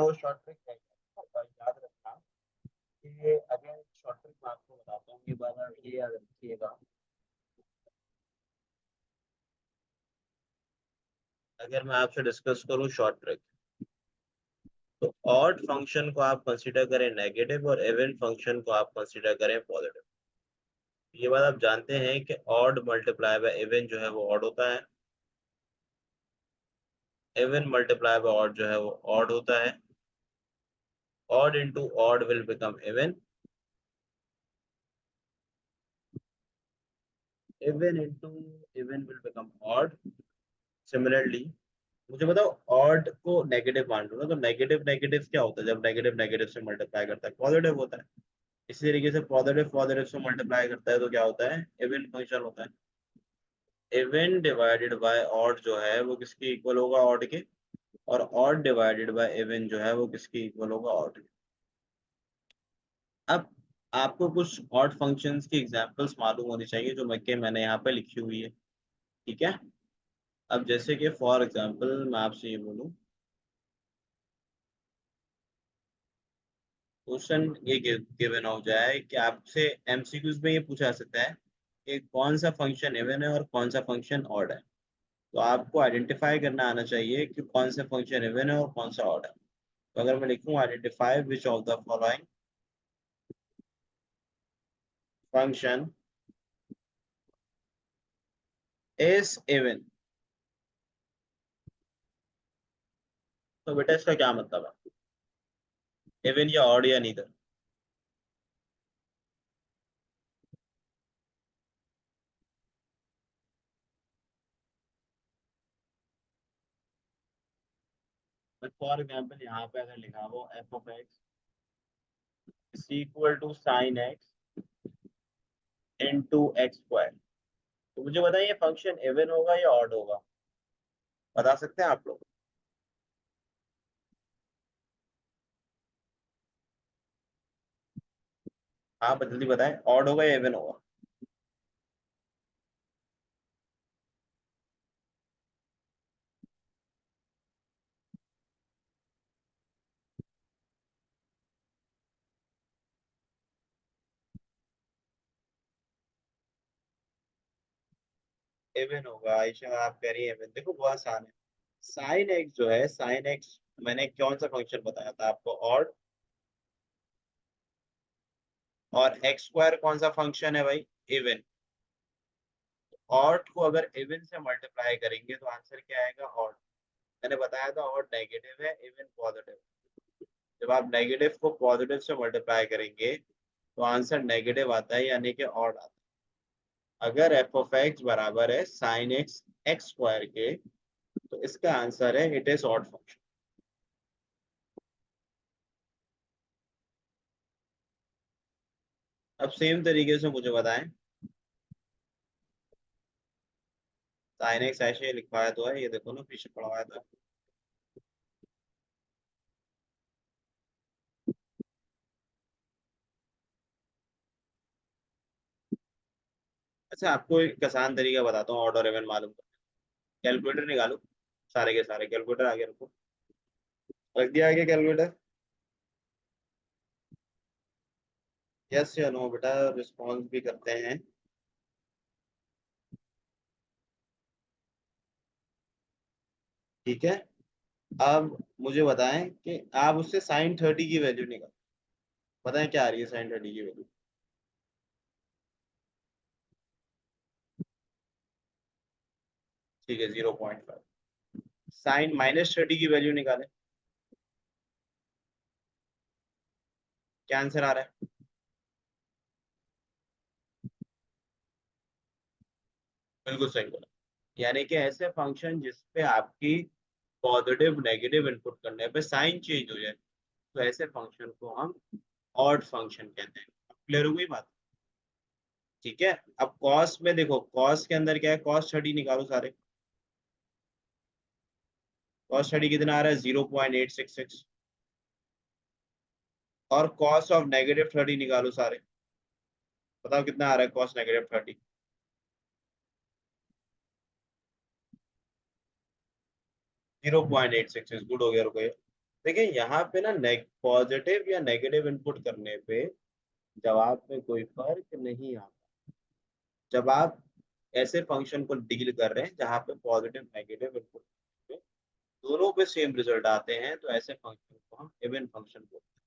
बेटा वो short trick है, और याद रखना कि अगेन शॉर्ट ट्रिक मैं आपको बताता हूँ, ये बात आप ये याद रखिएगा। अगर मैं आपसे डिस्कस करूँ शॉर्ट ट्रिक, तो ऑड फंक्शन को आप कंसीडर करें नेगेटिव और इवन फंक्शन को आप कंसीडर करें पॉजिटिव। ये बात आप जानते हैं कि ऑड मल्टीप्लाई बाय इवन जो है वो ऑड होता है, इवन मल्टीप्लाई बाय ऑड जो है वो ऑड होता है, odd into odd will become even, even into even will become odd. Similarly मुझे बताओ, ऑड को नेगेटिव मान लो ना, तो नेगेटिव नेगेटिव क्या होता है, जब नेगेटिव नेगेटिव से मल्टीप्लाई करता है पॉजिटिव होता है। इसी तरीके से पॉजिटिव पॉजिटिव से मल्टीप्लाई करता है तो क्या होता है, इवन फंक्शन होता है। इवन डिवाइडेड बाय ऑड जो है वो किसके इक्वल होगा, ऑड के। और ऑड डिवाइडेड बाय इवन जो है वो किसके इक्वल होगा, ऑड के। अब आपको कुछ ऑड फंक्शंस की एग्जांपल्स मालूम होनी चाहिए जो मैंने यहाँ पे लिखी हुई है, ठीक है। अब जैसे कि फॉर एग्जांपल मैं आपसे ये बोलूँ, क्वेश्चन ये गिवन हो जाए कि आपसे एमसीक्यूज में ये पूछा जा सकता है कि कौन सा फंक्शन इवन है और कौन सा फंक्शन ऑड है। तो आपको आइडेंटिफाई करना आना चाहिए कि कौन सा फंक्शन इवन है और कौन सा ऑड है। तो अगर मैं लिखूं identify which of the following function is even, तो बेटा इसका क्या मतलब है, इवन या ऑड या नीदर। फॉर एग्जाम्पल यहाँ पे अगर लिखा हो F of x is equal to sine X into X square, तो मुझे बताइए फंक्शन इवन होगा या ऑड होगा, बता सकते हैं आप लोग। हाँ जल्दी बताएं, ऑड होगा या इवन होगा। इवन होगा आयशा, आप कह रही है इवन। देखो बहुत आसान है, साइन एक्स जो है, साइन एक्स मैंने कौन सा फंक्शन बताया था आपको, ऑड। और एक्स स्क्वायर कौन सा फंक्शन है भाई, इवन। ऑड को अगर इवन से मल्टीप्लाई करेंगे तो आंसर क्या आएगा, ऑड। मैंने बताया था ऑड नेगेटिव है, इवन पॉजिटिव। जब आप नेगेटिव को पॉजिटिव से मल्टीप्लाई करेंगे तो आंसर नेगेटिव आता है, यानी कि ऑड आता है। अगर एफ ऑफ एक्स बराबर है साइन एक्स एक्स स्क्वायर के, तो इसका आंसर है इट इज ऑड फंक्शन। अब सेम तरीके से मुझे बताएं, साइन एक्स ऐसे लिखवाया तो है, ये देखो ना पीछे पढ़वाया था। अच्छा आपको एक आसान तरीका बताता हूँ ऑड और इवन मालूम कर, कैलकुलेटर निकालो, सारे के सारे कैलकुलेटर आगे रखो, रख दिया आगे कैलकुलेटर। यस या नो बेटा, रिस्पॉन्स भी करते हैं। ठीक है। अब मुझे बताएं कि आप उससे साइन 30 की वैल्यू निकालो, बताएं क्या आ रही है साइन 30 की वैल्यू। ठीक है 0.5। साइन -30 की वैल्यू निकालें, क्या आंसर आ रहा है। बिल्कुल सही बोला, यानी कि ऐसे फंक्शन जिसपे आपकी पॉजिटिव नेगेटिव इनपुट करने पे साइन चेंज हो जाए, तो ऐसे फंक्शन को हम ऑड फंक्शन कहते हैं। क्लियर हो गई बात। ठीक है। अब कॉस में देखो, कॉस के अंदर क्या है, कॉस 30 निकालो सारे। कॉस 30 कितना आ रहा है, 0.866। और कॉस ऑफ -30 निकालो सारे, बताओ कितना आ रहा है कॉस -30। 0.866, गुड हो गया, रुको ये। देखिए यहाँ पे ना पॉजिटिव या नेगेटिव इनपुट करने पे जवाब में कोई फर्क नहीं आता। जब आप ऐसे फंक्शन को डील कर रहे हैं जहाँ पे पॉजिटिव नेगेटिव इनपुट पे दोनों पे सेम रिजल्ट आते हैं, तो ऐसे फंक्शन को हम इवन फंक्शन बोलते हैं।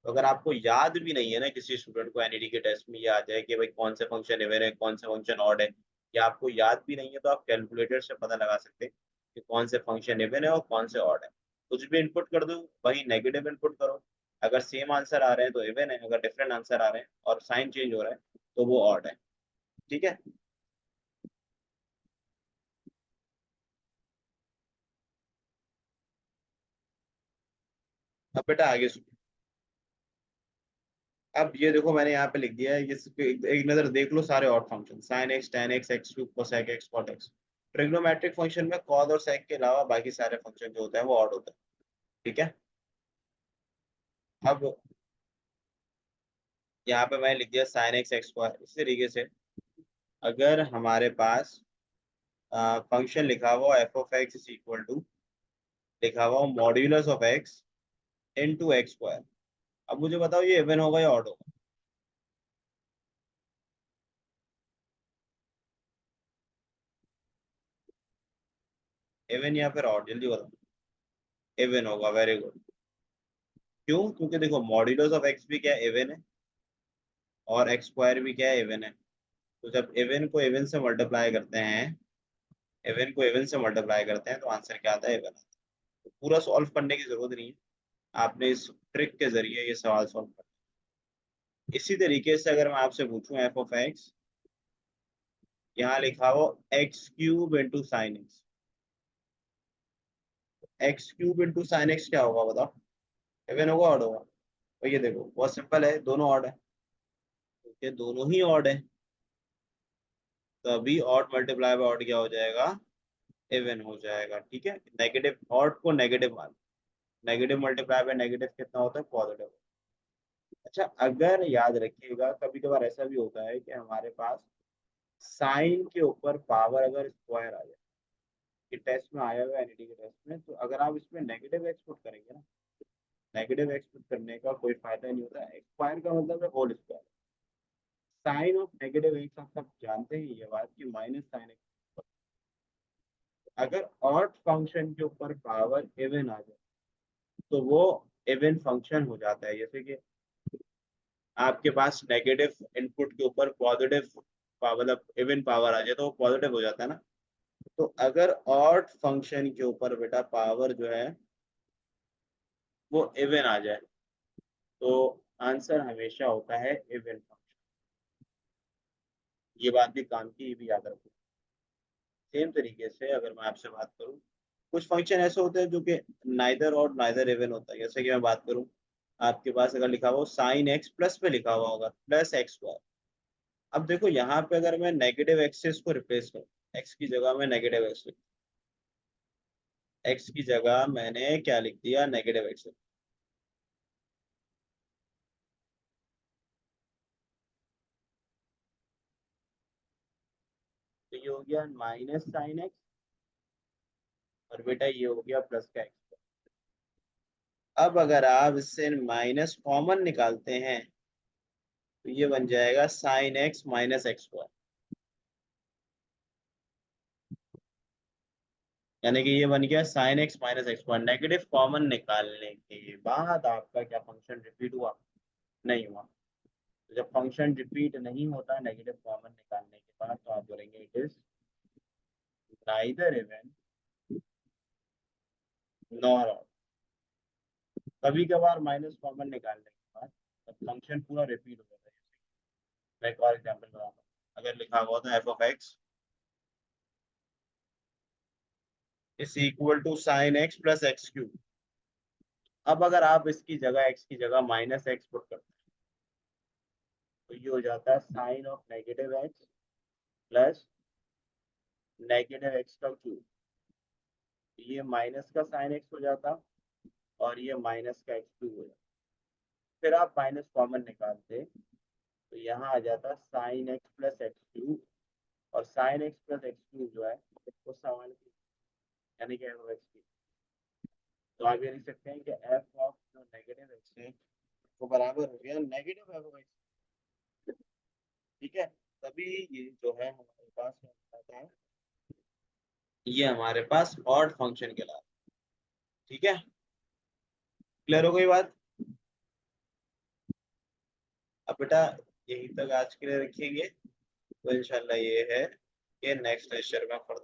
तो अगर आपको याद भी नहीं है ना, किसी स्टूडेंट को एनईडी के टेस्ट में ये आ जाए कि भाई कौन से फंक्शन इवन है कौन से फंक्शन ऑड है, या आपको याद भी नहीं है, तो आप कैलकुलेटर से पता लगा सकते हैं कि कौन से फंक्शन इवन है और कौन से ऑड है। कुछ भी इनपुट कर दो, वही नेगेटिव इनपुट करो, अगर सेम आंसर आ रहे हैं तो इवन है, अगर डिफरेंट आंसर आ रहे हैं और साइन चेंज हो रहा है तो वो ऑड है। ठीक है। अब बेटा आगे सुनो। अब ये देखो मैंने यहाँ पे लिख दिया है, एक नजर देख लो सारे odd function, sine X tan X X cube cosec X cot X. Trigonometric function में कॉस और सेक के अलावा बाकी सारे फंक्शन जो होते हैं वो ऑड होते हैं। ठीक है। अब यहाँ पे मैंने लिख दिया साइन एक्स एक्स स्क्वायर। इसी तरीके से अगर हमारे पास फंक्शन लिखा हुआ F of x is equal to, लिखा हुआ modulus of x into x square, अब मुझे बताओ ये इवन होगा या ऑड होगा? इवन या फिर ऑड, जल्दी बताओ। इवन होगा, वेरी गुड। क्यों? क्योंकि देखो मॉड्यूलस ऑफ एक्स भी क्या है, इवन है, और एक्स स्क्वायर भी क्या है, इवन है। तो जब इवन को इवन से मल्टीप्लाई करते हैं, इवन को इवन से मल्टीप्लाई करते हैं तो आंसर क्या आता है, इवन आता है। तो पूरा सॉल्व करने की जरूरत नहीं है, आपने इस ट्रिक के जरिए ये सवाल सॉल्व कर। इसी तरीके से अगर मैं आपसे पूछूं एफ ऑफ एक्स, यहाँ लिखा हो x cube into sine x, X cube into sine x क्या होगा बताओ? इवन होगा ऑड होगा? तो ये देखो बहुत सिंपल है, दोनों ऑड है, क्योंकि दोनों ही ऑड है, तो अभी ऑड मल्टीप्लाई बाय ऑड क्या हो जाएगा, इवन हो जाएगा। ठीक है। नेगेटिव ऑड को नेगेटिव मान, नेगेटिव मल्टीप्लाई बाय नेगेटिव कितना होता है, पॉजिटिव। अच्छा अगर याद रखिएगा, कभी कभार ऐसा भी होता है कि हमारे पास साइन के ऊपर पावर अगर स्क्वायर आ जाए, ये टेस्ट में आया हुआ है एनईटी के टेस्ट में, तो अगर आप इसमें नेगेटिव एक्सपुट करेंगे ना, नेगेटिव एक्सपुट करने का कोई फायदा नहीं होता है, स्क्वायर का मतलब है whole square. Sine of negative x आप सब जानते हैं ये बात कि माइनस साइन एक्स। अगर ऑड फंक्शन के ऊपर पावर इवन आ जाए तो वो इवन फंक्शन हो जाता है। जैसे कि आपके पास नेगेटिव इनपुट के ऊपर पॉजिटिव मतलब इवन पावर आ जाए तो वो पॉजिटिव हो जाता है ना। तो अगर ऑड फंक्शन के ऊपर बेटा पावर जो है वो इवन आ जाए तो आंसर हमेशा होता है इवन फंक्शन। ये बात भी काम की, ये भी याद रखो। सेम तरीके से अगर मैं आपसे बात करूं, कुछ फंक्शन ऐसे होते हैं जो कि नाइदर और नाइदर इवन होता है। जैसे कि मैं बात करूं, आपके पास अगर लिखा हुआ साइन एक्स प्लस पे लिखा हुआ होगा प्लस एक्स स्क्वायर। अब देखो यहाँ पे अगर मैं नेगेटिव एक्स से इसको रिप्लेस करूँ, एक्स की जगह में नेगेटिव एक्स, एक्स की जगह मैंने क्या लिख दिया, नेगेटिव एक्स। तो ये हो गया माइनस साइन एक्स, और बेटा ये हो गया प्लस का एक्स। अब अगर आप इससे माइनस कॉमन निकालते हैं तो ये बन जाएगा sine x minus x square. यानी कि ये बन गया sine x minus x square. Negative common निकालने के बाद आपका क्या फंक्शन रिपीट हुआ? नहीं हुआ। तो जब फंक्शन रिपीट नहीं होता नेगेटिव कॉमन निकालने के बाद, तो आप बोलेंगे it is neither even nor odd. कभी कभार माइनस कॉमन निकालने के बाद फंक्शन पूरा रिपीट हो जाता है। मैं एक और एग्जाम्पल बताता हूँ। अगर लिखा हुआ था F of x is equal to sine x plus x cube, अब अगर आप इसकी जगह एक्स की जगह माइनस एक्स पुट करते हैं तो ये हो जाता है sine of negative x plus negative x का क्यूब। ये माइनस का साइन एक्स हो जाता और ये माइनस का एक्स क्यूब हो जाता। फिर आप माइनस कॉमन निकालते तो यहाँ आ जाता sine x plus x cube, और sine x plus x cube जो है उसको समान यानी कि एफ ऑफ एक्स तो आप ये लिख सकते हैं कि एफ ऑफ जो नेगेटिव एक्स है वो बराबर हो गया नेगेटिव एफ ऑफ एक्स। ठीक है, तभी ये जो है हमारे पास क्या आता है, ये हमारे पास ऑड फंक्शन कहलाता है। ठीक है, क्लियर हो गई बात। अब बेटा यही तक आज के लिए रखेंगे, तो इंशाल्लाह ये है कि नेक्स्ट लेक्चर में